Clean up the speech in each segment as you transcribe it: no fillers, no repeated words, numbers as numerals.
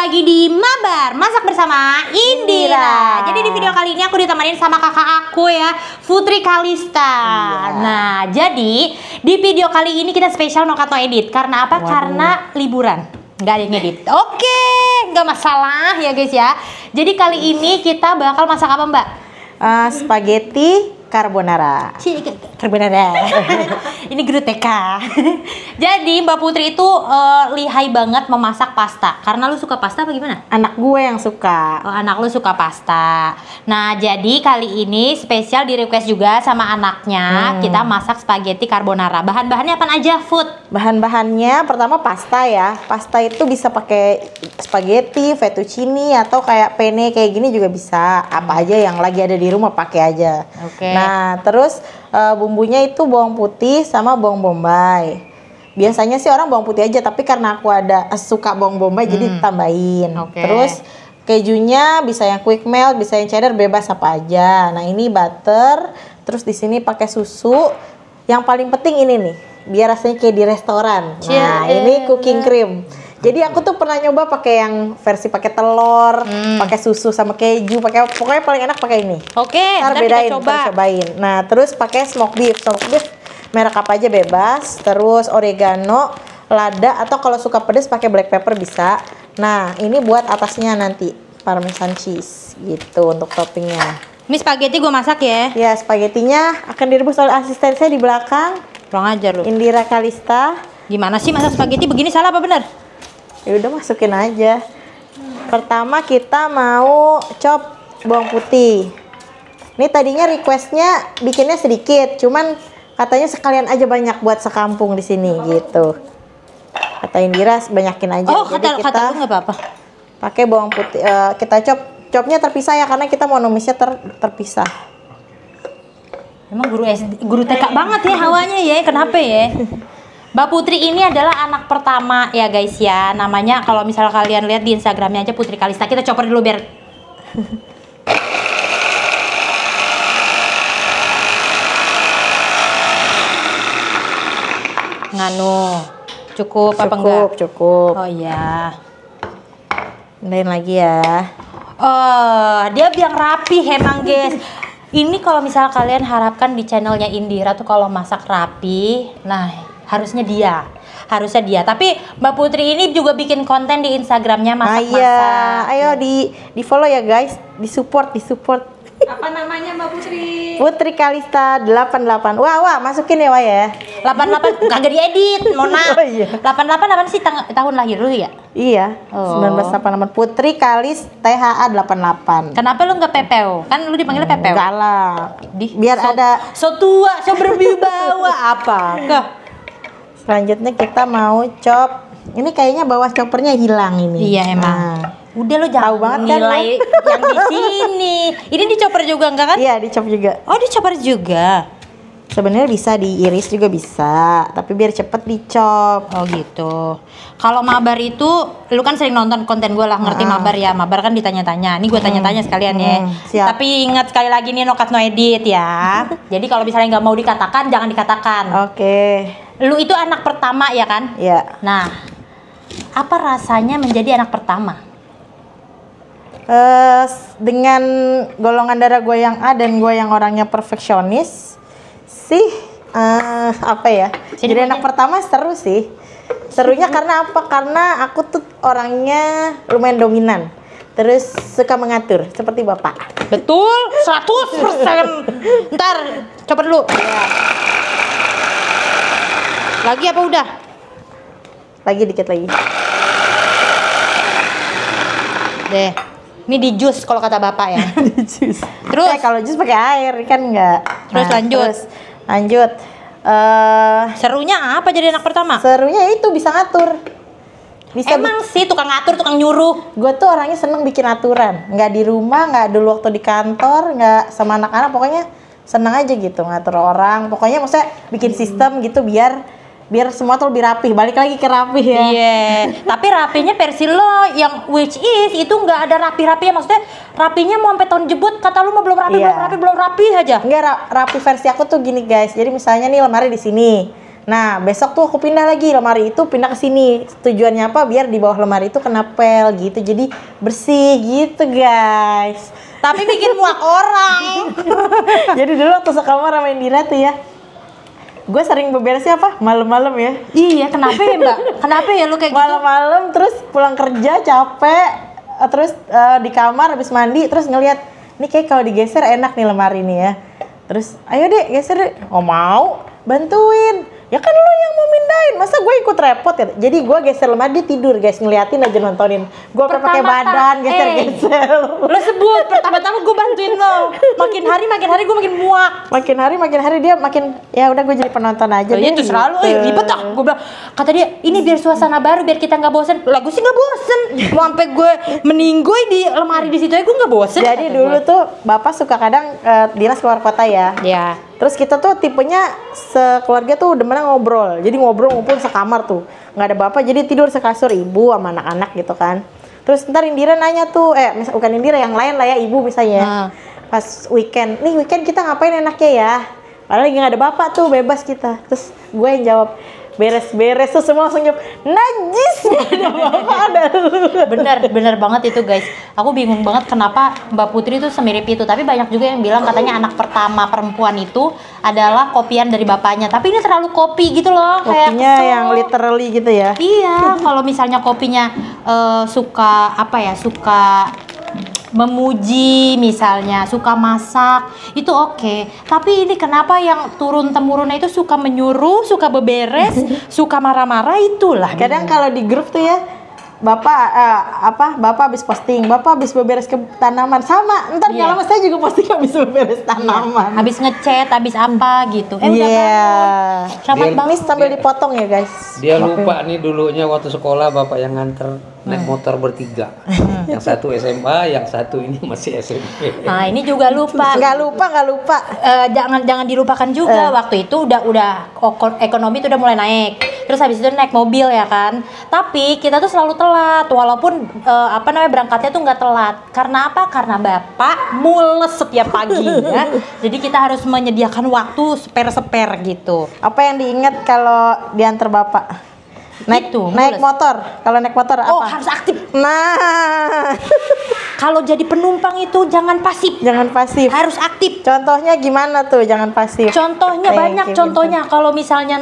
lagi di Mabar Masak bersama Indira. Jadi di video kali ini aku ditemenin sama kakak aku ya, Putri Kalista. Nah, jadi di video kali ini kita spesial no cut no edit. Karena apa? Karena liburan, nggak ada yang ngedit. Oke, nggak masalah ya guys ya. Jadi kali ini kita bakal masak apa Mbak? Spaghetti carbonara. Carbonara. Ini guru TK. Jadi Mbak Putri itu lihai banget memasak pasta. Karena lu suka pasta apa gimana? Anak gue yang suka. Oh, anak lu suka pasta. Nah, jadi kali ini spesial di request juga sama anaknya. Kita masak spaghetti carbonara. Bahan-bahannya apa aja, Food? Bahan-bahannya pertama pasta ya. Pasta itu bisa pakai spaghetti, fettuccine atau kayak penne kayak gini juga bisa. Apa aja yang lagi ada di rumah pakai aja. Oke. Nah, terus bumbunya itu bawang putih sama bawang bombay. Biasanya sih orang bawang putih aja, tapi karena aku suka bawang bombay jadi tambahin. Terus kejunya bisa yang quick melt, bisa yang cheddar, bebas apa aja. Nah, ini butter, terus di sini pakai susu. Yang paling penting ini nih, biar rasanya kayak di restoran. Nah, ini cooking cream. Jadi aku tuh pernah nyoba pakai yang versi pakai telur, pakai susu sama keju, pokoknya paling enak pakai ini. Oke, ntar bedain, ntar cobain. Nah, terus pakai smoked beef. Smoked beef merek apa aja bebas. Terus oregano, lada, atau kalau suka pedas pakai black pepper bisa. Nah, ini buat atasnya nanti parmesan cheese gitu untuk toppingnya. Ini spaghetti gue masak ya. Ya, spagettinya akan direbus oleh asisten saya di belakang. Kurang ajar lu. Indira Kalista. Gimana sih masak spaghetti begini, salah apa benar? Ya udah masukin aja. Pertama kita mau chop bawang putih. Ini tadinya requestnya bikinnya sedikit, cuman katanya sekalian aja banyak buat sekampung di sini gitu. Kata Indira banyakin aja. Oh, jadi kata lu nggak apa-apa. Pakai bawang putih. Kita chopnya terpisah ya, karena kita mau numisnya terpisah. Emang guru TK banget ya hawanya ya. Kenapa ya? Mbak Putri ini adalah anak pertama ya guys ya. Namanya kalau misalnya kalian lihat di Instagramnya aja Putri Kalista. Kita chopper dulu biar nganu cukup apa enggak? Cukup. Oh iya. Lain lagi ya. Oh, dia bilang rapi emang guys. Ini kalau misalnya kalian harapkan di channelnya Indira tuh kalau masak rapi, nah harusnya dia. Tapi Mbak Putri ini juga bikin konten di Instagramnya masak-masak. Iya, ayo di follow ya guys, di support. Apa namanya Mbak Putri? Putri Kalista 88. Wah, masukin ya Wah ya. 88 kagak diedit, mohon maaf. Oh, iya. 88 apa sih tahun lahir lu ya? Iya, 1988. Putri Kalis THA 88. Kenapa lu nggak pepeo? Kan lu dipanggilnya pepeo. Enggak lah. Biar ada so tua, so berwibawa apa? Selanjutnya kita mau chop. Ini kayaknya bawah choppernya hilang ini. Iya emang. Nah, udah lo jangan nilai yang di sini. Ini dicoper juga enggak kan? Iya, dicop juga. Oh, dicoper juga. Sebenarnya bisa diiris juga bisa, tapi biar cepet dicop. Oh gitu. Kalau mabar itu, lu kan sering nonton konten gue lah, ngerti mabar ya. Mabar kan ditanya-tanya. Ini gue tanya-tanya sekalian ya. Siap. Tapi ingat sekali lagi nih no cut no edit ya. Jadi kalau misalnya nggak mau dikatakan, jangan dikatakan. Oke. Lu itu anak pertama ya kan? Iya. Nah, apa rasanya menjadi anak pertama? Dengan golongan darah gue yang A dan gue yang orangnya perfeksionis sih, apa ya? Jadi anak pertama seru sih. Serunya karena apa? Karena aku tuh orangnya lumayan dominan. Terus suka mengatur seperti bapak. Betul, 100%. Ntar, coba dulu. Ya. Lagi apa udah? Lagi dikit lagi. Deh. Ini di jus kalau kata bapak ya. Di jus. Terus kalau jus pakai air kan enggak. Terus lanjut. Serunya apa jadi anak pertama? Serunya itu bisa ngatur. Emang sih tukang ngatur, tukang nyuruh. Gue tuh orangnya seneng bikin aturan. Nggak di rumah, nggak dulu waktu di kantor, nggak sama anak-anak. Pokoknya seneng aja gitu ngatur orang. Pokoknya maksudnya bikin sistem gitu biar semua tuh lebih rapih. Balik lagi ke rapih ya. Iya. Tapi rapinya versi lo yang which is itu nggak ada rapi-rapinya. Maksudnya rapinya mau sampai tahun jebut. Kata lu mau belum rapi aja. Enggak, rapi versi aku tuh gini guys. Jadi misalnya nih lemari di sini. Nah, besok tuh aku pindah lagi lemari itu pindah ke sini. Tujuannya apa? Biar di bawah lemari itu kena pel gitu. Jadi bersih gitu, guys. Tapi bikin muak orang. Jadi dulu waktu sekamar sama Indira tuh ya, gue sering beberesnya apa? Malam-malam ya. Iya, kenapa ya, Mbak? Kenapa ya lu kayak gitu? Malam-malam terus pulang kerja capek, terus di kamar habis mandi terus ngelihat, nih kayak kalau digeser enak nih lemari nih ya. Terus, ayo deh geser deh. Oh mau, bantuin. Ya kan lu yang mau mindahin, masa gue ikut repot ya? Jadi gue geser lemari, dia tidur guys, ngeliatin aja nontonin. Gue pakai badan geser-geser. Lo sebut pertama-tama gue bantuin lo. Makin hari gue makin muak. Makin hari dia makin, ya udah gue jadi penonton aja. Iya tuh selalu, ribet ah. Gue bilang, kata dia, ini biar suasana baru, biar kita nggak bosen. Lah gue sih nggak bosen. Mau sampai gue meninggoy di lemari di situ aja gue nggak bosen. Jadi dulu tuh bapak suka kadang dinas keluar kota ya. Iya. Terus kita tuh tipenya sekeluarga tuh demennya ngobrol. Jadi ngobrol ngumpul sekamar tuh. Nggak ada bapak, jadi tidur sekasur ibu sama anak-anak gitu kan. Terus ntar Indira nanya tuh, bukan Indira, yang lain lah ya, ibu misalnya. Pas weekend, nih weekend kita ngapain enaknya ya? Padahal lagi nggak ada bapak tuh, bebas kita. Terus gue yang jawab, beres-beres tuh semua langsung jawab, najis, gak ada bapak, ada lu. Bener banget itu guys. Aku bingung banget kenapa Mbak Putri itu semirip itu. Tapi banyak juga yang bilang katanya anak pertama perempuan itu adalah kopian dari bapaknya. Tapi ini terlalu kopi gitu loh. Kopinya yang literally gitu ya. Iya, kalau misalnya kopinya suka memuji misalnya, suka masak, itu oke. Tapi ini kenapa yang turun-temurunnya itu suka menyuruh, suka beberes, suka marah-marah, itulah. Kadang kalau di grup tuh ya, bapak habis posting, bapak habis beberes ke tanaman, sama ntar nggak lama saya juga posting habis beberes tanaman, habis ngechat, habis apa gitu. Udah selamat banget. Ini sambil dipotong ya guys. Dia lupa nih dulunya waktu sekolah bapak yang nganter naik motor bertiga. Yang satu SMA, yang satu ini masih SMP. Nah ini juga lupa. Nggak lupa. Jangan dilupakan juga waktu itu udah ekonomi tuh udah mulai naik. Terus habis itu naik mobil ya kan. Tapi kita tuh selalu telat, walaupun berangkatnya tuh nggak telat. Karena apa? Karena bapak mules setiap pagi ya. Jadi kita harus menyediakan waktu spare gitu. Apa yang diingat kalau diantar bapak? Naik motor. Kalau naik motor apa? Oh, harus aktif. Nah. Kalau jadi penumpang itu jangan pasif. Harus aktif. Contohnya gimana tuh jangan pasif? Contohnya banyak contohnya. Kalau misalnya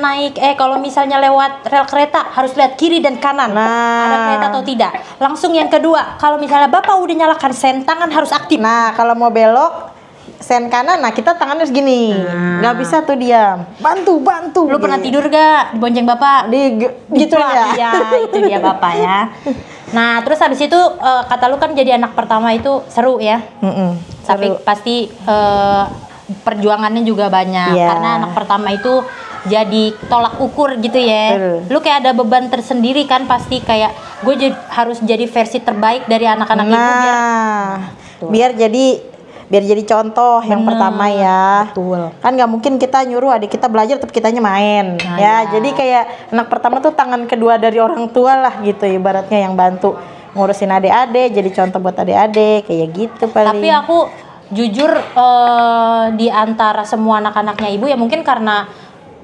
kalau misalnya lewat rel kereta harus lihat kiri dan kanan. Ada kereta atau tidak. Langsung yang kedua, kalau misalnya Bapak udah nyalakan sen, tangan harus aktif. Nah, kalau mau belok sen kanan, nah kita tangannya harus gini, nggak bisa tuh diam. Bantu. Lu pernah tidur gak dibonceng bapak? Gitu ya. Iya, itu dia bapak ya. Nah, terus habis itu kata lu kan jadi anak pertama itu seru ya. Tapi pasti perjuangannya juga banyak karena anak pertama itu jadi tolak ukur gitu ya. Lu kayak ada beban tersendiri kan, pasti kayak gue harus jadi versi terbaik dari anak-anak ibu biar jadi contoh yang pertama ya. Betul. Kan nggak mungkin kita nyuruh adik kita belajar tapi kitanya main. Jadi kayak anak pertama tuh tangan kedua dari orang tua lah gitu, ibaratnya yang bantu ngurusin adik-adik, jadi contoh buat adik-adik kayak gitu paling. Tapi aku jujur di antara semua anak-anaknya ibu ya, mungkin karena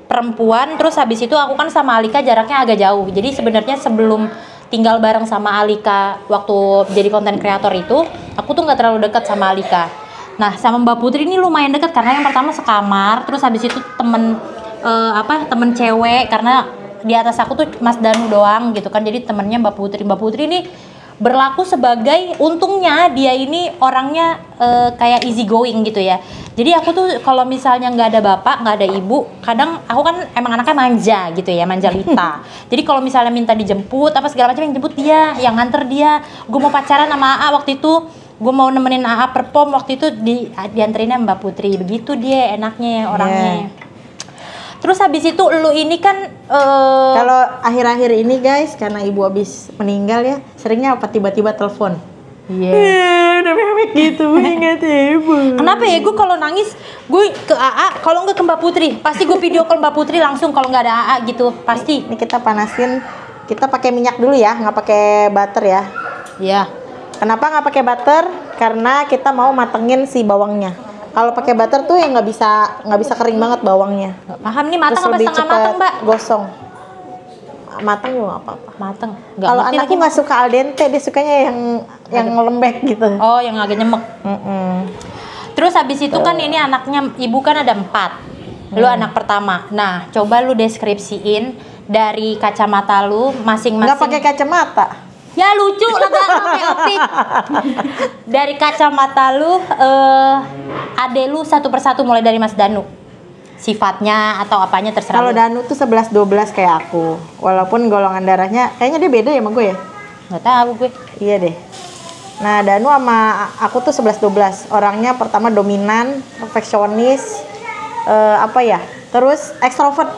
perempuan, terus habis itu aku kan sama Alika jaraknya agak jauh. Jadi sebenarnya sebelum tinggal bareng sama Alika waktu jadi konten kreator itu, aku tuh nggak terlalu dekat sama Alika. Nah, sama Mbak Putri ini lumayan dekat karena yang pertama sekamar, terus habis itu temen cewek, karena di atas aku tuh Mas Danu doang gitu kan, jadi temennya Mbak Putri. Mbak Putri ini berlaku sebagai, untungnya dia ini orangnya kayak easy going gitu ya. Jadi aku tuh kalau misalnya nggak ada bapak, nggak ada ibu, kadang aku kan emang anaknya manja gitu ya, manjalita. Jadi kalau misalnya minta dijemput apa segala macam, yang jemput dia, yang nganter dia. Gue mau pacaran sama AA waktu itu, gue mau nemenin AA perform waktu itu, dianterinnya Mbak Putri. Begitu dia enaknya orangnya. Terus habis itu lu ini kan kalau akhir-akhir ini guys, karena ibu habis meninggal ya, seringnya apa tiba-tiba telepon. Udah mewek gitu, ingat ibu. Kenapa ya, gue kalau nangis gue ke AA, kalau nggak ke Mbak Putri, pasti gue video call Mbak Putri langsung kalau nggak ada AA gitu, pasti. Ini kita panasin, kita pakai minyak dulu ya, nggak pakai butter ya. Iya. Kenapa nggak pakai butter? Karena kita mau matengin si bawangnya. Kalau pakai butter tuh yang nggak bisa kering banget bawangnya. Nggak paham nih matang Terus apa lebih setengah cepet matang, Mbak? gosong. Matang juga nggak apa-apa. Matang. Kalau anakku nggak suka al dente, dia sukanya yang lembek gitu. Oh, yang agak nyemek. Terus habis itu kan ini anaknya ibu kan ada 4. Lu anak pertama. Nah, coba lu deskripsiin dari kacamata lu masing-masing. Nggak pakai kacamata. Ya lucu lah gak pakai optik. Dari kacamata lu, adek lu satu persatu mulai dari Mas Danu. Sifatnya atau apanya terserah. Kalau Danu tuh 11-12 kayak aku. Walaupun golongan darahnya kayaknya dia beda ya sama gue ya. Nggak tahu gue. Iya deh. Nah, Danu sama aku tuh 11-12. Orangnya pertama dominan, perfeksionis, terus ekstrovert.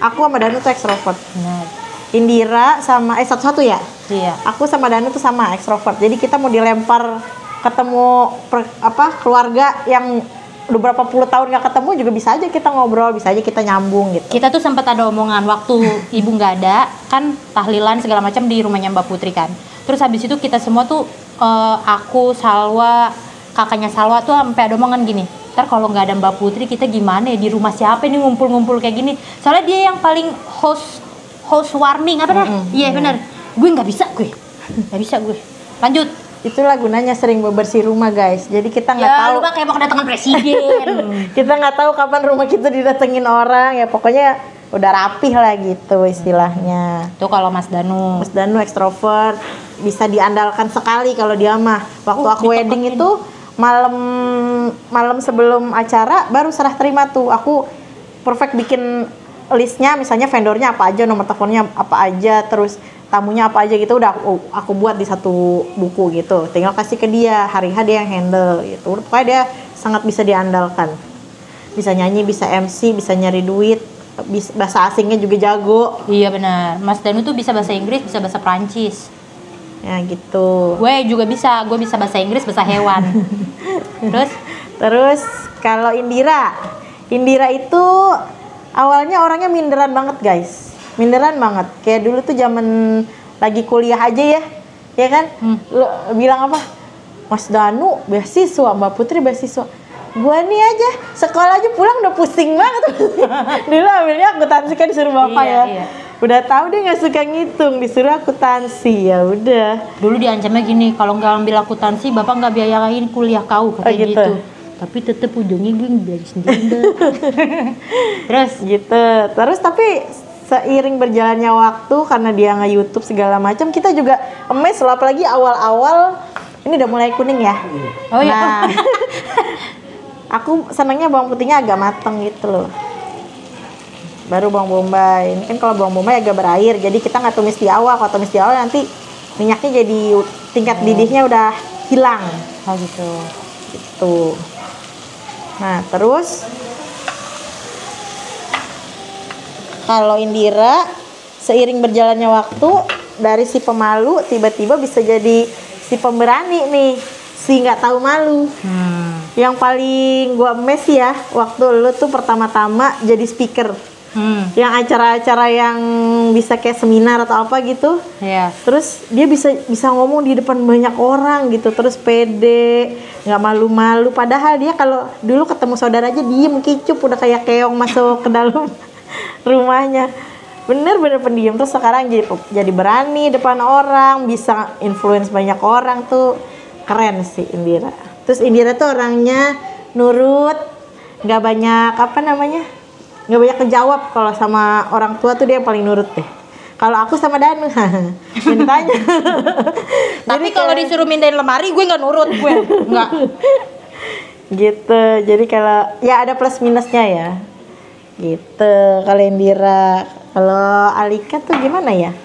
Aku sama Danu tuh ekstrovert. Nah. Indira sama satu-satu ya? Iya. Aku sama Danu tuh sama ekstrovert. Jadi kita mau dilempar ketemu keluarga yang udah berapa puluh tahun gak ketemu juga bisa aja kita ngobrol, bisa aja kita nyambung gitu. Kita tuh sempat ada omongan waktu ibu nggak ada, kan tahlilan segala macam di rumahnya Mbak Putri kan. Terus habis itu kita semua tuh aku, Salwa, kakaknya Salwa tuh sampai ada omongan gini. Ntar kalau nggak ada Mbak Putri kita gimana ya, di rumah siapa ini ngumpul-ngumpul kayak gini. Soalnya dia yang paling housewarming apa dah? Iya benar. Gue nggak bisa gue. Lanjut. Itulah gunanya sering bebersih rumah guys. Jadi kita nggak tahu. Ya lu kayak mau kedatangan presiden. Kita nggak tahu kapan rumah kita didatengin orang ya. Pokoknya udah rapih lah gitu istilahnya. Tuh kalau Mas Danu. Mas Danu ekstrovert, bisa diandalkan sekali kalau dia mah. Waktu aku wedding itu malam sebelum acara baru serah terima tuh. Aku perfect bikin listnya, misalnya vendornya apa aja, nomor teleponnya apa aja, terus tamunya apa aja gitu udah aku buat di satu buku gitu. Tinggal kasih ke dia, hari H dia yang handle gitu. Pokoknya dia sangat bisa diandalkan. Bisa nyanyi, bisa MC, bisa nyari duit, bahasa asingnya juga jago. Iya benar. Mas Danu tuh bisa bahasa Inggris, bisa bahasa Prancis. Ya gitu. Gue juga bisa, gue bisa bahasa Inggris, bahasa hewan. Terus kalau Indira itu awalnya orangnya minderan banget guys, minderan banget. Kayak dulu tuh zaman lagi kuliah aja ya kan? Lo bilang apa? Mas Danu beasiswa, Mbak Putri beasiswa. Gua nih aja sekolah aja pulang udah pusing banget. Dulu ambilnya akuntansi kan disuruh bapak iya. Udah tahu dia nggak suka ngitung, disuruh akuntansi ya udah. Dulu diancamnya gini, kalau nggak ambil akuntansi bapak nggak biayain kuliah kau kayak gitu. Tapi tetep ujungnya gue belajar sendiri deh. Terus tapi seiring berjalannya waktu karena dia nge-YouTube segala macam, kita juga amazed loh, apalagi awal-awal ini udah mulai kuning ya. Oh iya. Nah, aku senangnya bawang putihnya agak mateng gitu loh. Baru bawang bombay. Ini kan kalau bawang bombay agak berair, jadi kita nggak tumis di awal. Kalau tumis di awal nanti minyaknya jadi tingkat didihnya udah hilang. Oh gitu. Gitu. Nah, terus kalau Indira seiring berjalannya waktu dari si pemalu tiba-tiba bisa jadi si pemberani nih, si nggak tahu malu. Yang paling gua emes ya waktu lu tuh pertama-tama jadi speaker. Yang acara-acara yang bisa kayak seminar atau apa gitu. Iya. Terus dia bisa ngomong di depan banyak orang gitu, terus pede, nggak malu-malu. Padahal dia kalau dulu ketemu saudara aja diem kicup, udah kayak keong masuk ke dalam rumahnya. Bener-bener pendiam. Terus sekarang jadi berani depan orang, bisa influence banyak orang tuh. Keren sih Indira. Terus Indira tuh orangnya nurut, nggak banyak nggak banyak ngejawab. Kalau sama orang tua tuh dia yang paling nurut deh. Kalau aku sama Danu mintanya. Tapi kalau disuruh mindahin lemari gue nggak nurut, gue nggak. Gitu. Jadi kalau ya ada plus minusnya ya. Gitu. Kalau Indira, kalau Alika tuh gimana ya?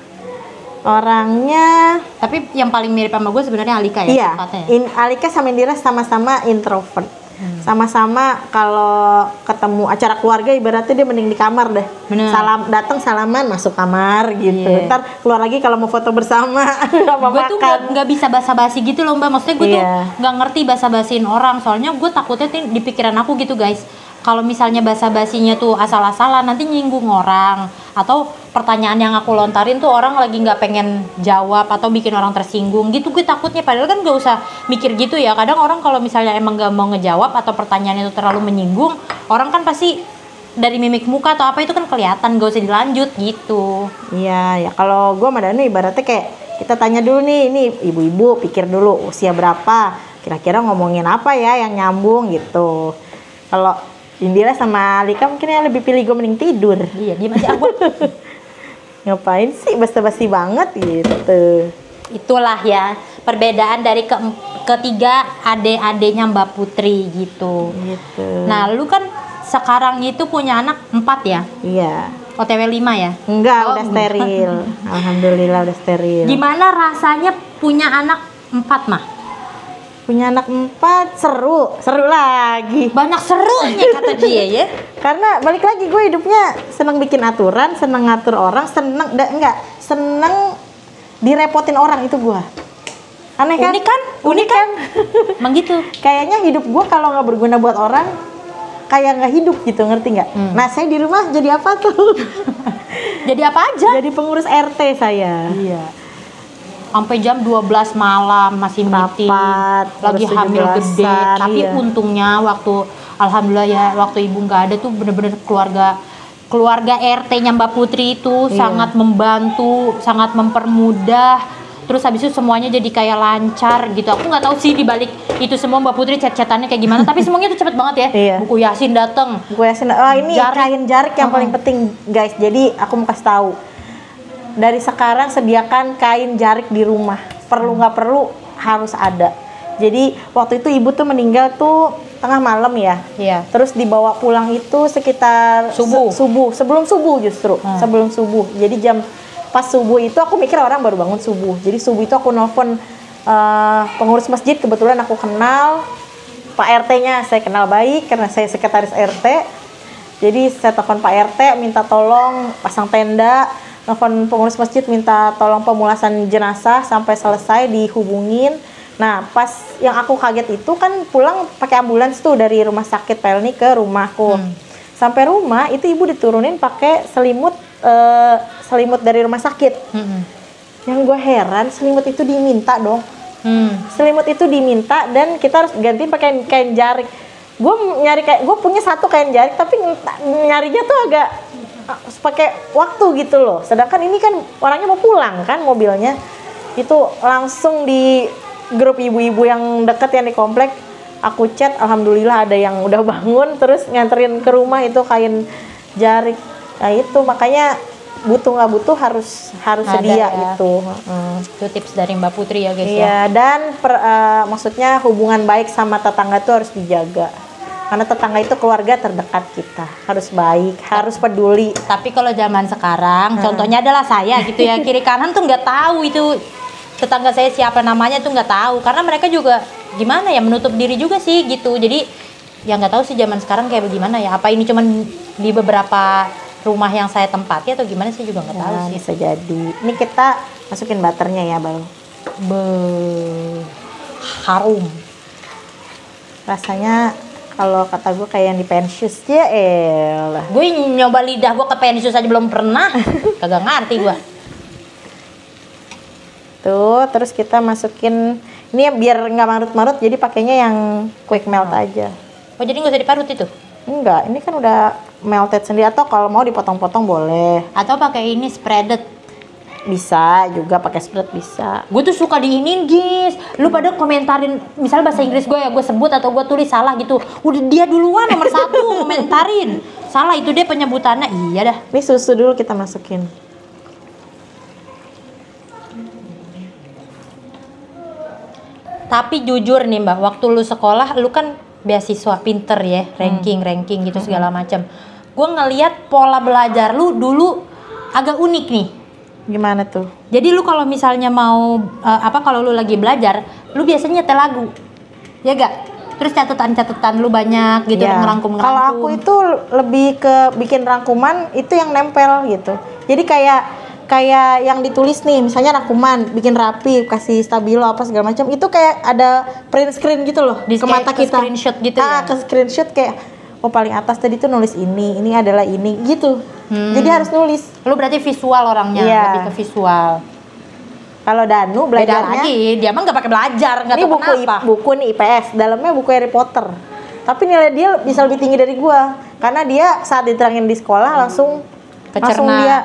Orangnya, tapi yang paling mirip sama gue sebenarnya Alika ya. Iya. Sifatnya. Alika sama Indira sama-sama introvert. Sama-sama kalau ketemu acara keluarga ibaratnya dia mending di kamar deh. Bener. Datang salaman masuk kamar gitu. Ntar keluar lagi kalau mau foto bersama sama gue makan. tuh nggak bisa basa-basi gitu loh Mbak. Maksudnya gue tuh nggak ngerti basa-basiin orang. Soalnya gue takutnya di pikiran aku gitu guys. Kalau misalnya basa-basinya tuh asal-asalan nanti nyinggung orang atau pertanyaan yang aku lontarin tuh orang lagi nggak pengen jawab atau bikin orang tersinggung gitu, gue takutnya. Padahal kan nggak usah mikir gitu ya. Kadang orang kalau misalnya emang nggak mau ngejawab atau pertanyaan itu terlalu menyinggung, orang kan pasti dari mimik muka atau apa itu kan kelihatan, gak usah dilanjut gitu. Iya, ya kalau gue sama Danu ibaratnya kayak kita tanya dulu nih, ini ibu-ibu pikir dulu usia berapa, kira-kira ngomongin apa ya yang nyambung gitu. Kalau Indira sama Lika mungkin yang lebih pilih gue mending tidur. Iya, dia masih aku. Ngapain sih basa-basi banget gitu. Itulah ya perbedaan dari ketiga adik-adiknya Mbak Putri gitu. Gitu. Nah, lu kan sekarang itu punya anak 4 ya? Iya. OTW 5 ya? Enggak, udah steril. Alhamdulillah udah steril. Gimana rasanya punya anak 4 mah? Punya anak 4 seru lagi. Banyak serunya kata dia ya. Karena balik lagi gue hidupnya seneng bikin aturan, seneng ngatur orang, seneng direpotin orang, itu gue. Aneh kan? Unik kan? Emang gitu. Kayaknya hidup gue kalau nggak berguna buat orang, kayak nggak hidup gitu, ngerti nggak? Nah, saya di rumah jadi apa tuh? Jadi apa aja? Jadi pengurus RT saya. Iya. Sampai jam 12 malam masih meeting, Rapat, lagi hamil gede. Tapi iya. untungnya alhamdulillah ya, waktu ibu nggak ada tuh bener-bener keluarga RT-nya Mbak Putri itu sangat membantu, sangat mempermudah. Terus habis itu semuanya jadi kayak lancar gitu. Aku nggak tahu sih dibalik itu semua Mbak Putri chat-chatannya kayak gimana. Tapi semuanya tuh cepet banget ya. Iya. Buku Yasin dateng. Ini kain jarik yang paling penting guys. Jadi aku mau kasih tahu. Dari sekarang sediakan kain jarik di rumah. Perlu nggak perlu harus ada. Jadi waktu itu ibu tuh meninggal tuh tengah malam ya. Iya. Terus dibawa pulang itu sekitar subuh. Sebelum subuh justru. Sebelum subuh. Jadi pas subuh itu aku mikir orang baru bangun subuh. Jadi subuh itu aku nelfon pengurus masjid, kebetulan aku kenal Pak RT-nya, saya kenal baik karena saya sekretaris RT. Jadi saya telepon Pak RT minta tolong pasang tenda, nelfon pengurus masjid minta tolong pemulasan jenazah sampai selesai dihubungin. Nah, pas yang aku kaget itu kan pulang pakai ambulans tuh dari rumah sakit Pelni ke rumahku. Sampai rumah itu ibu diturunin pakai selimut dari rumah sakit. Yang gue heran, selimut itu diminta dong. Selimut itu diminta dan kita harus gantiin pakai kain jarik. Gue punya satu kain jarik tapi nyarinya tuh agak pakai waktu gitu loh. Sedangkan ini kan orangnya mau pulang kan mobilnya. Itu langsung di grup ibu-ibu yang deket yang di komplek aku chat, alhamdulillah ada yang udah bangun terus nganterin ke rumah itu kain jarik. Nah itu makanya butuh nggak butuh harus sedia ya. Itu tips dari Mbak Putri ya guys. Iya, dan maksudnya hubungan baik sama tetangga tuh harus dijaga. Karena tetangga itu keluarga terdekat kita, harus baik, harus peduli. Tapi kalau zaman sekarang, contohnya adalah saya gitu ya, kiri kanan tuh nggak tahu itu tetangga saya siapa namanya tuh nggak tahu, karena mereka juga gimana ya menutup diri juga sih gitu. Jadi ya nggak tahu sih zaman sekarang kayak bagaimana ya. Apa ini cuman di beberapa rumah yang saya tempati atau gimana sih juga nggak tahu sih. Bisa jadi. Ini kita masukin butternya ya, Bang. Harum. Rasanya kalau kata gue kayak yang di Pensius ya elah. Gue nyoba lidah gue ke Pensius aja belum pernah. Kagak ngerti gue. Tuh, terus kita masukin ini ya biar nggak marut-marut, jadi pakainya yang quick melt aja. Oh, jadi nggak usah diparut itu? Enggak, ini kan udah melted sendiri, atau kalau mau dipotong-potong boleh. Atau pakai ini spreaded. Bisa juga pakai spread bisa. Gue tuh suka diinin guys. Lu pada komentarin misalnya bahasa Inggris gue ya, gue sebut atau gue tulis salah gitu. Udah dia duluan nomor 1 komentarin. Salah itu dia penyebutannya. Iya dah. Ini susu dulu kita masukin. Tapi jujur nih Mbak, waktu lu sekolah lu kan beasiswa pinter ya, ranking gitu segala macam. Gue ngelihat pola belajar lu dulu agak unik nih. Gimana tuh? Jadi lu kalau misalnya mau kalau lu lagi belajar, lu biasanya nyetel lagu. Ya gak? Terus catatan lu banyak gitu, ya. ngerangkum. Kalau aku itu lebih ke bikin rangkuman itu yang nempel gitu. Jadi kayak yang ditulis nih, misalnya rangkuman, bikin rapi, kasih stabilo apa segala macam, itu kayak ada print screen gitu loh di ke mata kita. Screenshot gitu ya. Ke screenshot kayak oh paling atas tadi tuh nulis ini adalah ini gitu. Jadi harus nulis. Lu berarti visual orangnya, Iya. lebih ke visual. Kalau Danu Beda belajarnya lagi, dia mah nggak pakai belajar, nggak ini tahu buku kenapa. buku nih IPS, dalamnya buku Harry Potter. Tapi nilai dia bisa lebih tinggi dari gua karena dia saat diterangin di sekolah langsung Kecerna. dia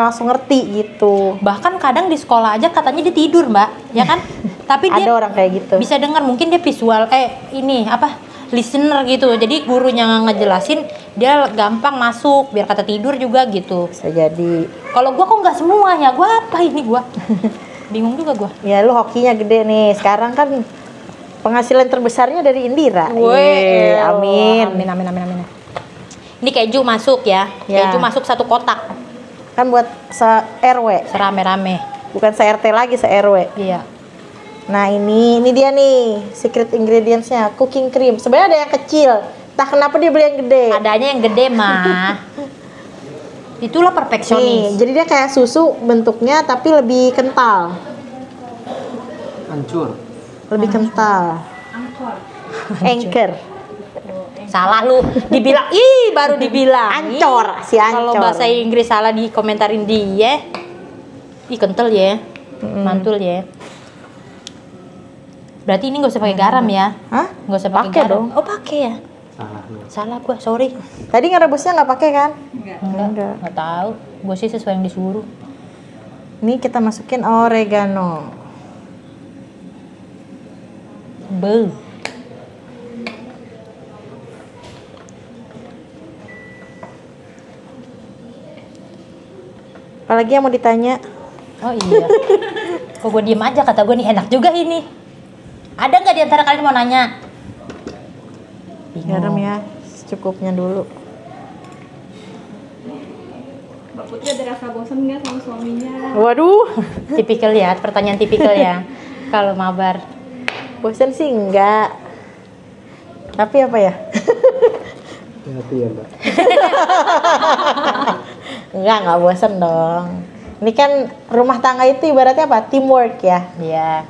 langsung ngerti gitu. Bahkan kadang di sekolah aja katanya dia tidur, Mbak, ya kan? Tapi dia Ada orang kayak gitu. bisa dengar, mungkin dia visual, ini apa? Listener gitu. Jadi gurunya ngejelasin, dia gampang masuk biar kata tidur juga gitu. Bisa jadi. Kalau gua kok nggak semua ya, gua apa ini gua? Bingung juga gua. Ya lu hokinya gede nih. Sekarang kan penghasilan terbesarnya dari Indira. Weh, Amin. Amin. Ini keju masuk ya. Ya. Keju masuk 1 kotak. Kan buat se-RW, Serame-rame. bukan se-RT lagi, se-RW. Iya. Nah ini dia nih secret ingredientsnya, cooking cream. Sebenarnya ada yang kecil, entah kenapa dia beli yang gede. Adanya yang gede mah. Itulah Nih, perfeksionis. jadi dia kayak susu bentuknya tapi lebih kental, Hancur. lebih kental. Anchor. Salah lu, dibilang baru dibilang. Ancor, si Kalau ancor. bahasa Inggris salah dikomentarin dia. Kental ya. Mantul ya. Berarti ini nggak usah pakai garam ya? Hah? Nggak usah pakai Pakai garam. dong. Oh, pakai ya? Salah lu. Salah gua, sorry. Tadi ngerebusnya nggak pakai kan? Enggak tahu. Gua sih sesuai yang disuruh. Ini kita masukin oregano. Beuh. Apalagi yang mau ditanya? Oh iya. Kok gue diem aja, kata gue nih enak juga ini. Ada nggak di antara kalian mau nanya? Garam ya, secukupnya dulu. Mbak Putri ada rasa bosan nggak sama suaminya? Waduh, Tipikal ya, pertanyaan tipikal ya. Kalau mabar. bosan sih enggak. Tapi apa ya? Hati-hati ya, Mbak. Enggak bosan dong. Ini kan rumah tangga itu ibaratnya apa? Teamwork ya. Iya.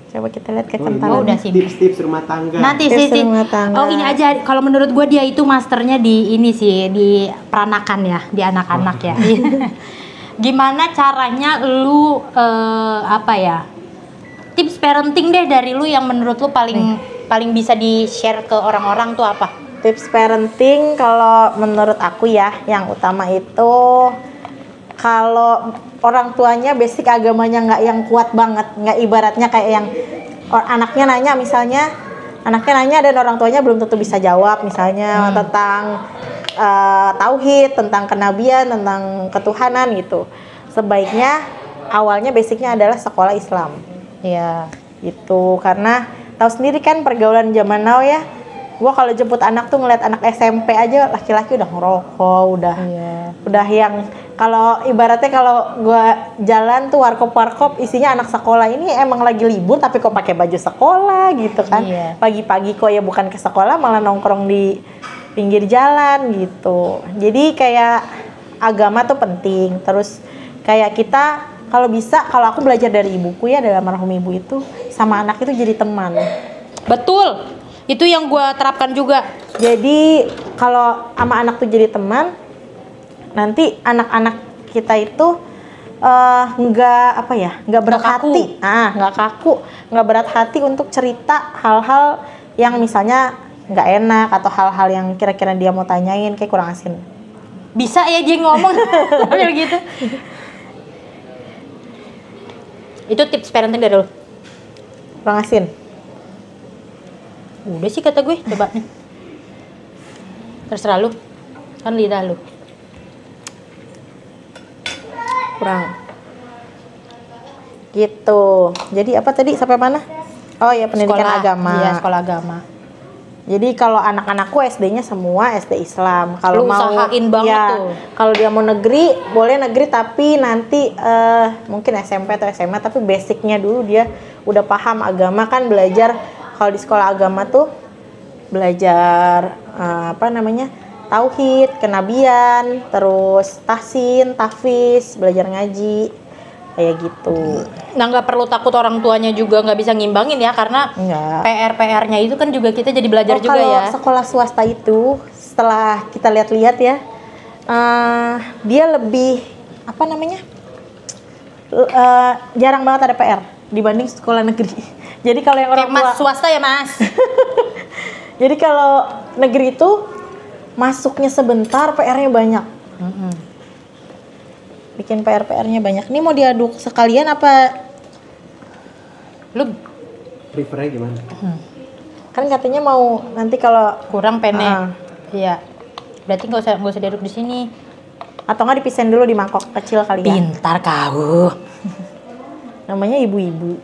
Coba kita lihat Oh, kekentalan. udah sini. Tips-tips rumah tangga. Nanti Tips sih. rumah tangga. Oh, ini aja. Kalau menurut gue dia itu masternya di ini sih, di peranakan ya, di anak-anak ya. Gimana caranya lu apa ya? Tips parenting deh dari lu yang menurut lu paling bisa di-share ke orang-orang tuh apa? Tips parenting kalau menurut aku ya, yang utama itu kalau orang tuanya basic agamanya nggak yang kuat banget, nggak ibaratnya kayak yang anaknya nanya misalnya, anaknya nanya dan orang tuanya belum tentu bisa jawab misalnya tentang tauhid, tentang kenabian, tentang ketuhanan gitu. Sebaiknya awalnya basicnya adalah sekolah Islam. Iya. Gitu, karena tahu sendiri kan pergaulan zaman now ya. Gua kalau jemput anak tuh ngeliat anak SMP aja laki-laki udah ngerokok, udah yang kalau ibaratnya kalau gua jalan tuh warkop isinya anak sekolah, ini emang lagi libur tapi kok pakai baju sekolah gitu kan. Iya. Pagi-pagi kok ya bukan ke sekolah malah nongkrong di pinggir jalan gitu. Jadi kayak agama tuh penting. Terus kayak kita kalau bisa, kalau aku belajar dari ibuku ya, dari almarhum ibu itu, sama anak itu jadi teman. Betul. Itu yang gue terapkan juga. Jadi kalau sama anak tuh jadi teman, nanti anak-anak kita itu nggak berat hati, nggak kaku, nggak berat hati untuk cerita hal-hal yang misalnya nggak enak atau hal-hal yang kira-kira dia mau tanyain kayak kurang asin. Bisa ya dia ngomong sambil gitu. Itu tips parenting dari lu. Kurang asin. Udah sih kata gue, coba nih. Terserah lu. Kan lidah lu. Kurang. Gitu. Jadi apa tadi sampai mana? Oh ya, pendidikan agama. Iya, sekolah agama. Jadi kalau anak-anakku SD-nya semua SD Islam. Kalau Lu mau usahain banget tuh. Kalau dia mau negeri, boleh negeri tapi nanti mungkin SMP atau SMA tapi basicnya dulu dia udah paham agama kan, belajar kalau di sekolah agama tuh belajar tauhid, kenabian, terus tahsin, tahfiz, belajar ngaji kayak gitu. Nah, nggak perlu takut orang tuanya juga nggak bisa ngimbangin ya, karena Enggak. PR-nya itu kan juga kita jadi belajar juga kalau ya. sekolah swasta itu setelah kita lihat-lihat ya, dia lebih apa namanya, jarang banget ada PR dibanding sekolah negeri. Jadi kalau yang orang Mas tua swasta ya Mas. jadi kalau negeri itu masuknya sebentar, PR-nya banyak. Bikin PR-nya banyak. Ini mau diaduk sekalian apa? Lu Prefernya gimana? Kan katanya mau nanti kalau kurang pene. Iya. Berarti nggak usah diaduk di sini. atau nggak dipisahin dulu di mangkok kecil kali ya. Pintar kau. Namanya ibu-ibu.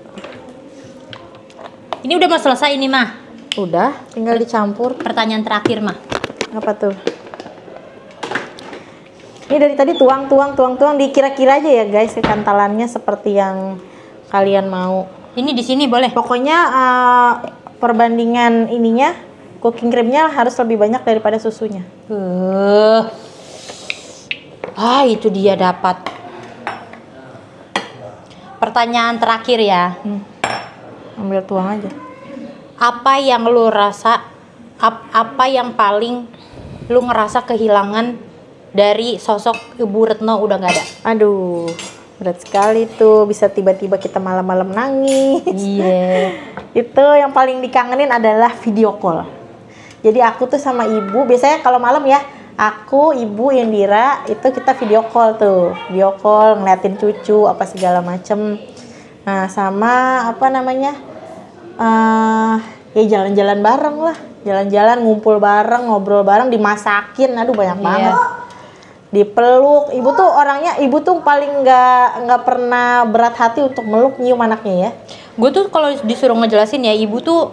Ini udah mau selesai ini mah. Udah, tinggal dicampur. Pertanyaan terakhir mah. Apa tuh? Ini dari tadi tuang, dikira-kira aja ya guys, kekantalannya seperti yang kalian mau. Ini di sini boleh. Pokoknya perbandingan ininya, cooking creamnya harus lebih banyak daripada susunya. Itu dia dapat. Pertanyaan terakhir ya. Ambil tuang aja. Apa yang lu rasa, apa yang paling lu ngerasa kehilangan dari sosok Ibu Retno udah nggak ada? Aduh, berat sekali tuh, bisa tiba-tiba kita malam-malam nangis. Iya. Itu yang paling dikangenin adalah video call. Jadi aku tuh sama ibu, biasanya kalau malam ya, aku, ibu, Indira, itu kita video call tuh. Video call, ngeliatin cucu, apa segala macem. Nah, sama apa namanya, ya jalan-jalan bareng lah. Jalan-jalan, ngumpul bareng, ngobrol bareng, dimasakin, aduh banyak banget. Dipeluk, ibu tuh orangnya, ibu tuh paling nggak pernah berat hati untuk meluk, nyium anaknya ya. Gue tuh kalau disuruh ngejelasin ya, ibu tuh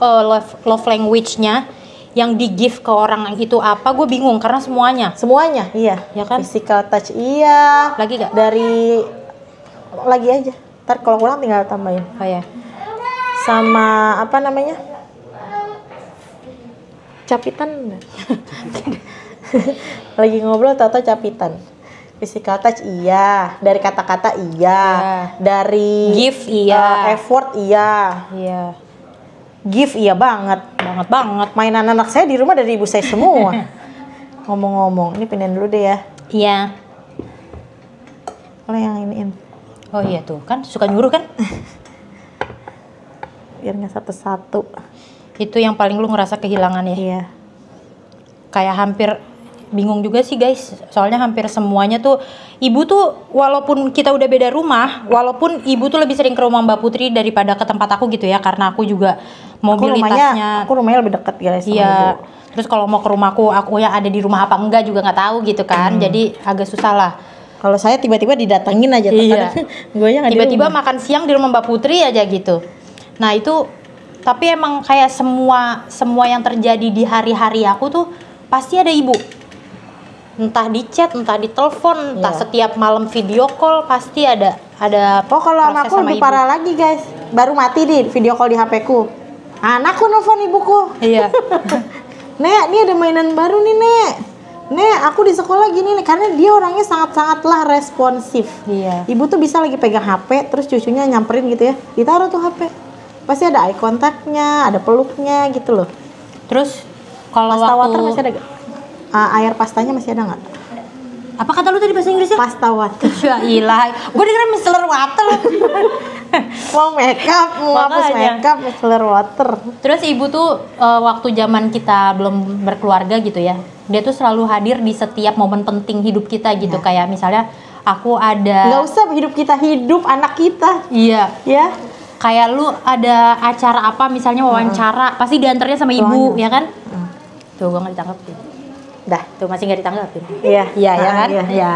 love language-nya yang di give ke orang itu apa, gue bingung karena semuanya, iya, ya kan? Physical touch iya. Lagi gak? Lagi aja. Ntar kalau kurang tinggal tambahin. Oh ya. Sama apa namanya? Capitan. Lagi ngobrol tau-tau capitan. Physical touch iya, dari kata-kata iya, dari give iya, effort iya. Iya. Give iya banget. Banget. Mainan anak saya di rumah dari ibu saya semua. Ngomong-ngomong, ini pindahin dulu deh ya. Iya. Kalau yang iniin. Oh iya tuh, kan suka nyuruh kan? Biar nggak satu-satu. Itu yang paling lu ngerasa kehilangan ya? Iya. Kayak hampir bingung juga sih guys, soalnya hampir semuanya tuh ibu tuh, walaupun kita udah beda rumah, walaupun ibu tuh lebih sering ke rumah Mbak Putri daripada ke tempat aku gitu ya, karena aku juga mobilitasnya. Aku rumahnya lebih dekat guys. Iya. Terus kalau mau ke rumahku, aku yang ada di rumah apa enggak juga nggak tahu gitu kan, jadi agak susah lah. Kalau saya tiba-tiba didatengin aja, iya. Tiba-tiba makan siang di rumah Mbak Putri aja gitu. Nah itu, tapi emang kayak semua yang terjadi di hari-hari aku tuh pasti ada ibu. Entah di chat, entah di telepon, entah setiap malam video call pasti ada. Oh kalau sama aku lebih parah lagi guys. Baru mati di video call di HP ku. Anakku nelfon ibuku. Iya. Nek, ini ada mainan baru nih Nek. Nek, aku di sekolah gini nih, karena dia orangnya sangat-sangatlah responsif. Iya. Ibu tuh bisa lagi pegang HP, terus cucunya nyamperin gitu ya, ditaruh tuh HP. Pasti ada eye contact-nya, ada peluknya gitu loh. Terus kalau pasta waktu water masih ada gak? Air pastanya masih ada nggak? Apa kata lu tadi bahasa Inggrisnya? Pasta water. Ya ilah, gue dengerin micellar water. Mau makeup, mau hapus makeup, micellar water. Terus ibu tuh waktu zaman kita belum berkeluarga gitu ya, dia tuh selalu hadir di setiap momen penting hidup kita gitu. Kayak misalnya aku ada. Nggak usah hidup kita, hidup anak kita. Iya. Ya. Kayak lu ada acara apa misalnya wawancara, pasti diantarnya sama ibu, ya kan? Tuh gue nggak ditanggapin. Dah, tuh masih nggak ditanggapin. Iya. Iya ya kan? Iya. Iya.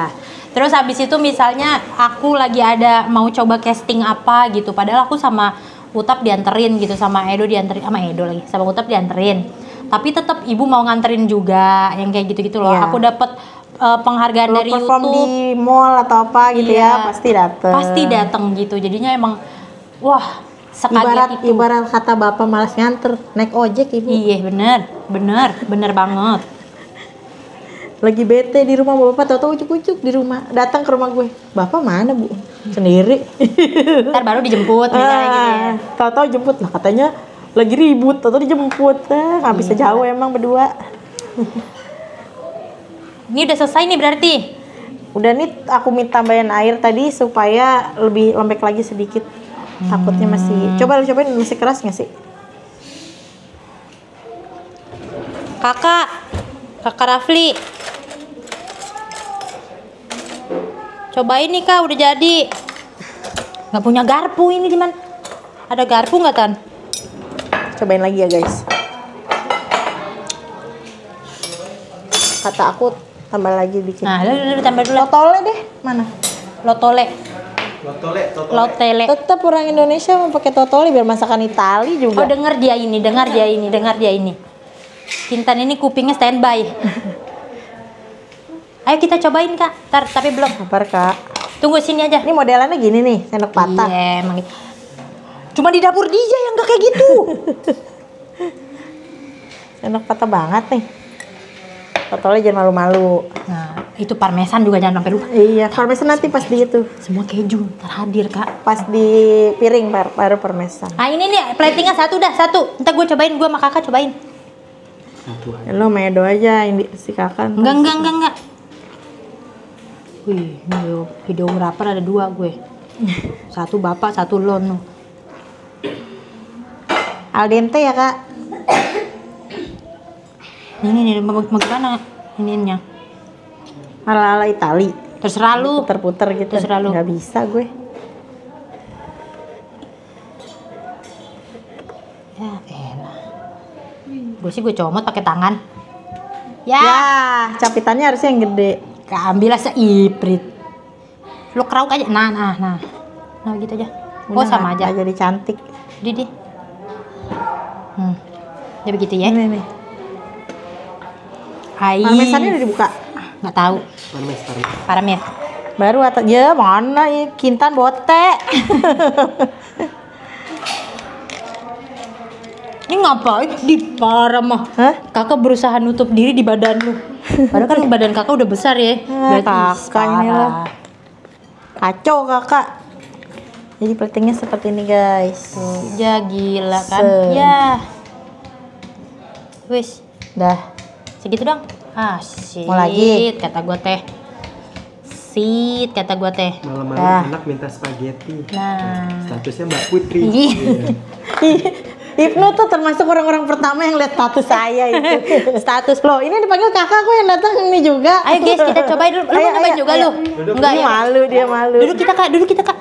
Terus habis itu misalnya aku lagi ada mau coba casting apa gitu, padahal aku sama Utap dianterin gitu, sama Edo dianterin, sama Edo lagi, sama Utap dianterin. Tapi tetap ibu mau nganterin juga, yang kayak gitu-gitu loh. Iya. Aku dapet penghargaan dari perform YouTube di mall atau apa gitu ya, pasti dateng. Pasti dateng gitu. Jadinya emang wah, sekaget itu. Ibarat kata bapak malas nganter, naik ojek ibu. Iya bener banget. Lagi bete di rumah bapak, tau-tau ucuk-ucuk di rumah, datang ke rumah gue. Bapak mana bu? Sendiri. Ntar baru dijemput misalnya gitu ya. Tau-tau jemput lah, katanya lagi ribut, tau-tau dijemput. Nggak bisa jauh emang berdua. Ini udah selesai nih berarti. Udah nih aku minta tambahin air tadi supaya lebih lembek lagi sedikit. Takutnya masih. Coba lu cobain masih keras nggak sih? Kakak Rafli. Cobain nih Kak, udah jadi. Nggak punya garpu ini di mana? Ada garpu nggak Tan? Cobain lagi ya guys. Kata aku tambah lagi dikit. Nah, lu tambah dulu. Lotole deh, mana? Lotole. Tetap orang Indonesia mau pakai totole biar masakan Itali juga. Oh, dengar dia ini. Kintan ini kupingnya standby. Ayo kita cobain Kak. Tapi belum. Sabar Kak. Tunggu sini aja. Ini modelannya gini nih, sendok patah. Iya, emang gitu. Cuma di dapur DJ yang gak kayak gitu. Sendok patah banget nih. Totole jangan malu-malu. Nah, itu parmesan juga jangan sampai lupa. Iya, parmesan nanti pas di itu. Semua keju terhadir Kak. Pas di piring baru parmesan. Nah ini nih platingnya satu. Ntar gue cobain, gue sama kakak cobain. Lo medo aja ini si kakak. Enggak. Wih, ini videografer ada 2 gue. Satu bapak, satu lon. Al dente ya Kak. Ini bagaimana ininya? Ala-ala Itali. Terserah lu. Puter-puter gitu. Terserah lu. Nggak bisa gue. Ya elah. Gue comot pakai tangan. Ya. Capitannya harusnya yang gede. Ambillah seiprit. Lu kerauk aja. Nah. Nah gitu aja. Oh sama aja. Jadi cantik. Jadi. Ya begitu ya. Ini nih. Parmesannya udah dibuka? Nggak tahu. Parmes. Baru atau ya mana ya Kintan bote. Ini ngapain di parah mah? Hah? Kakak berusaha nutup diri di badan lu. Padahal kan badan kakak udah besar ya. Berarti Kakak ini lah. Kacau kakak. Jadi platingnya seperti ini guys. Ya gila kan. Se. Ya. Wis. Dah. Segitu dong. Shit. Mau lagi? Kata gue teh. Sit kata gue teh. Malam-malam anak minta spaghetti. Nah. Statusnya Mbak Putri. Ibnu tuh termasuk orang-orang pertama yang lihat status saya itu. Status lo. Ini dipanggil kakak aku yang datang ini juga. Ayo guys kita cobain dulu. Lu mau cobain juga lu? Enggak Ini ya? malu dia malu. Duduk kita kak.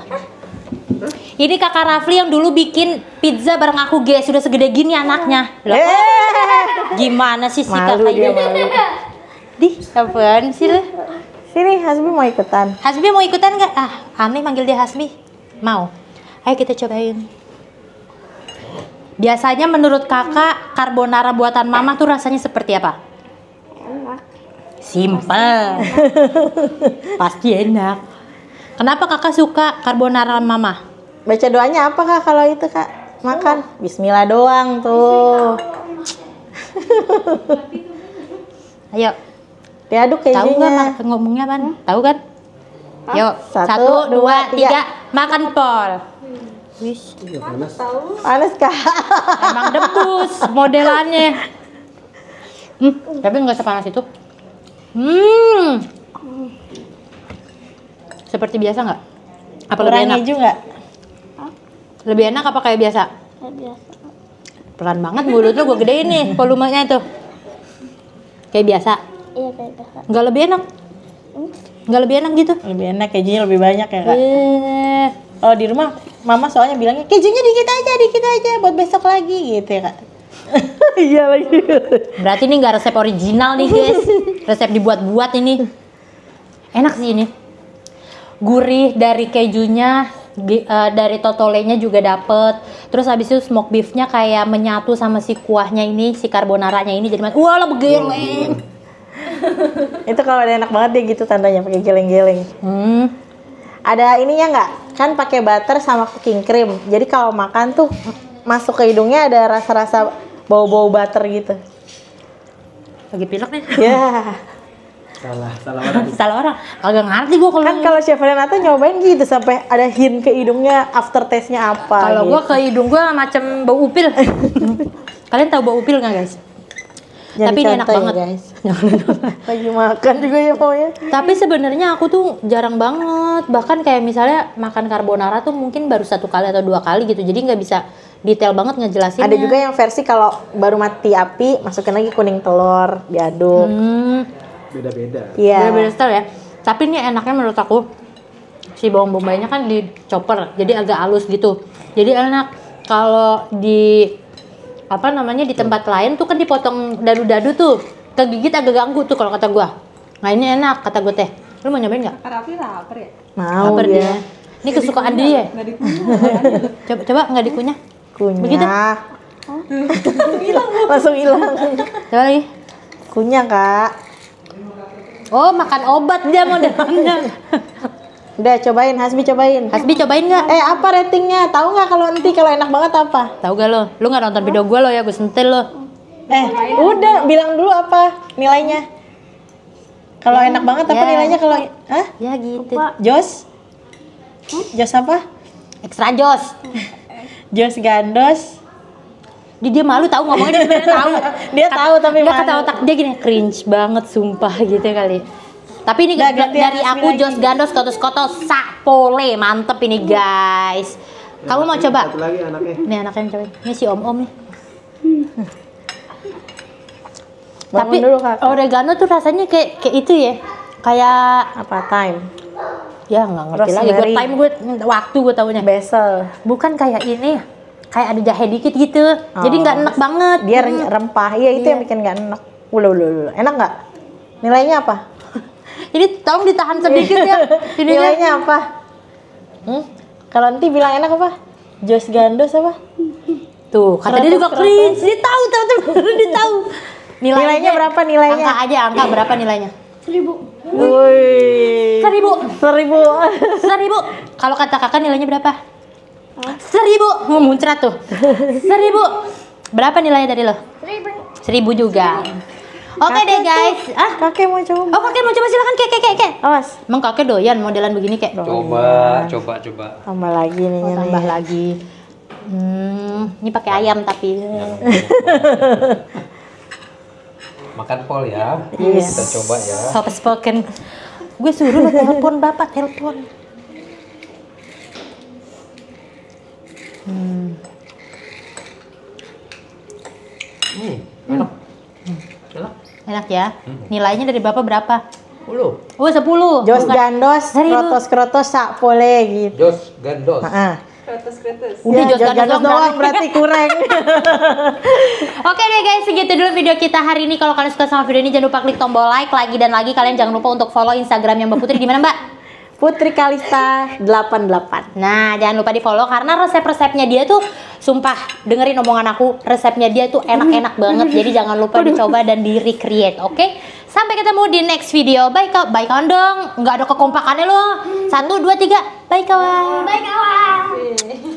Ini kakak Rafli yang dulu bikin pizza bareng aku guys. Sudah segede gini anaknya. Loh, gimana sih si Malu kakak dia ini? malu. Di, apaan sih lu? Sini Hasbi mau ikutan. Hasbi mau ikutan nggak? Aneh manggil dia Hasbi. Mau. Ayo kita cobain. Biasanya menurut kakak carbonara buatan mama tuh rasanya seperti apa? Enak. Simple. Pasti enak. Kenapa kakak suka carbonara mama? Baca doanya apa kak kalau itu kak? Makan. Bismillah doang tuh. Ayo. Diaduk Tahu kejunya. nggak ngomongnya kan? Tahu kan? Yuk, 1, 1, 2, 3, makan pol. Wis, Panas kak. emang debus modelannya. Tapi nggak sepanas itu. Seperti biasa nggak? Apa lebih Kurang enak? hijau nggak? Lebih enak apa kayak biasa? Biasa. Pelan banget mulut lu, gue gedein nih volumenya tuh. Kayak biasa. Iya kayak biasa. Nggak lebih enak? Nggak lebih enak gitu? Lebih enak kejunya lebih banyak ya kak. Oh di rumah mama soalnya bilangnya kejunya dikit aja buat besok lagi gitu ya kak. Iya lagi. Berarti ini nggak resep original nih guys. Resep dibuat-buat ini. Enak sih ini. Gurih dari kejunya, dari totolenya juga dapet. Terus habis itu smoke beefnya kayak menyatu sama si kuahnya ini, si carbonaranya ini jadi wah lah begeleng. Itu kalau udah enak banget deh gitu tandanya pakai geleng-geleng. Ada ininya nggak? Kan pakai butter sama cooking cream. Jadi kalau makan tuh masuk ke hidungnya ada rasa-rasa bau-bau butter gitu. Lagi pilek nih. Ya. Salah orang. Salah orang. Kagak ngerti gua kalau Kan kalau Chef Renata nyobain gitu sampai ada hint ke hidungnya after taste-nya apa. kalau gitu. gua ke hidung gua macam bau upil. Kalian tahu bau upil nggak guys? Jangan Tapi ini enak dicontoh ya, banget. guys. Lagi makan juga ya maunya. Tapi sebenarnya aku tuh jarang banget. Bahkan kayak misalnya makan carbonara tuh mungkin baru 1 kali atau 2 kali gitu. Jadi nggak bisa detail banget ngejelasinnya. Ada juga yang versi kalau baru mati api masukin lagi kuning telur diaduk. Beda-beda. Iya. Beda-beda style ya. Tapi ini enaknya menurut aku si bawang bombaynya kan di chopper, jadi agak halus gitu. Jadi enak. Kalau di apa namanya di tempat lain tuh kan dipotong dadu-dadu tuh, kegigit agak ganggu tuh kalau kata gua. Nah ini enak kata gue teh. Lu mau nyobain nggak? Raffi lapar ya? Mau Lapar dia. dia. Ini kesukaan dia. Nggak dikunyah. Coba nggak dikunyah. Kunyah. Begitu? Langsung hilang. Coba lagi. Kunyah, Kak. Oh makan obat dia modelnya. Udah cobain, Hasbi cobain. Hasbi cobain nggak? Apa ratingnya? Tahu nggak kalau nanti kalau enak banget apa? Tahu gak lo? Lu nggak nonton video gue lo ya, gue sentil lo. Udah bilang dulu apa nilainya? Kalau enak banget apa Ya. nilainya kalau hah? Ya gitu. Jos? Jos apa? Extra jos. Jos gandos. Dia malu tahu ngomongnya dia sebenarnya tahu. Dia tahu tapi Nggak malu. kata otak dia gini cringe banget sumpah gitu kali. Tapi ini Udah, gantian dari Hasbi aku lagi. jos gandos kotos-kotos sapole mantep ini guys. Kamu mau coba? Satu lagi anaknya. Nih anaknya coba. Ini si om-om nih. Bangun Tapi dulu, Kak. oregano tuh rasanya kayak itu ya. Kayak Apa time? ya nggak ngerti lagi. Gue Rosemary. time gue waktu gue taunya. Basil. Bukan kayak ini. Kayak ada jahe dikit gitu. Jadi nggak enak banget. Dia rempah. Iya itu yang bikin nggak enak. Ulu. Enak nggak? Nilainya apa? Ini tolong ditahan sedikit ya. Ininya. Nilainya apa? Kalau nanti bilang enak apa? Jos gandos apa? Tuh, kata dia juga cringe. Dia tahu, dia tahu. Nilainya berapa nilainya? Angka aja, angka berapa nilainya? 1000. Wih. 1000. 1000. Kalau kata kakak nilainya berapa? 1000. Muncrat tuh. 1000. Berapa nilainya dari lo? 1000 juga. Oke deh guys. Kakek mau coba. Oh kakek mau coba silakan kek. Awas. Emang kakek doyan modelan begini kek? Coba. Tambah lagi nih. Oh, tambah lagi. Ini pakai ayam tapi. Makan pol ya. Yes. Kita coba ya. Soft spoken. Gue suruh lo telepon bapak, telepon. Enak. Enak. Enak ya. Nilainya dari bapak berapa? 10. Oh 10. Jos Bukan. gandos, Serius. krotos sapole gitu. Jos gandos. Kretes. Udah Ya, jos gandos doang berarti kurang. Oke deh guys, segitu dulu video kita hari ini. Kalau kalian suka sama video ini jangan lupa klik tombol like lagi dan lagi. Kalian jangan lupa untuk follow Instagramnya Mbak Putri di mana Mbak? Putri Kalista 88. Nah, jangan lupa di follow karena resep-resepnya dia tuh sumpah dengerin omongan aku, resepnya dia tuh enak-enak banget. Jadi jangan lupa dicoba dan di recreate, oke? Sampai ketemu di next video. Bye kawan dong. Nggak ada kekompakannya loh. 1 2 3. Bye kawan. Bye kawan.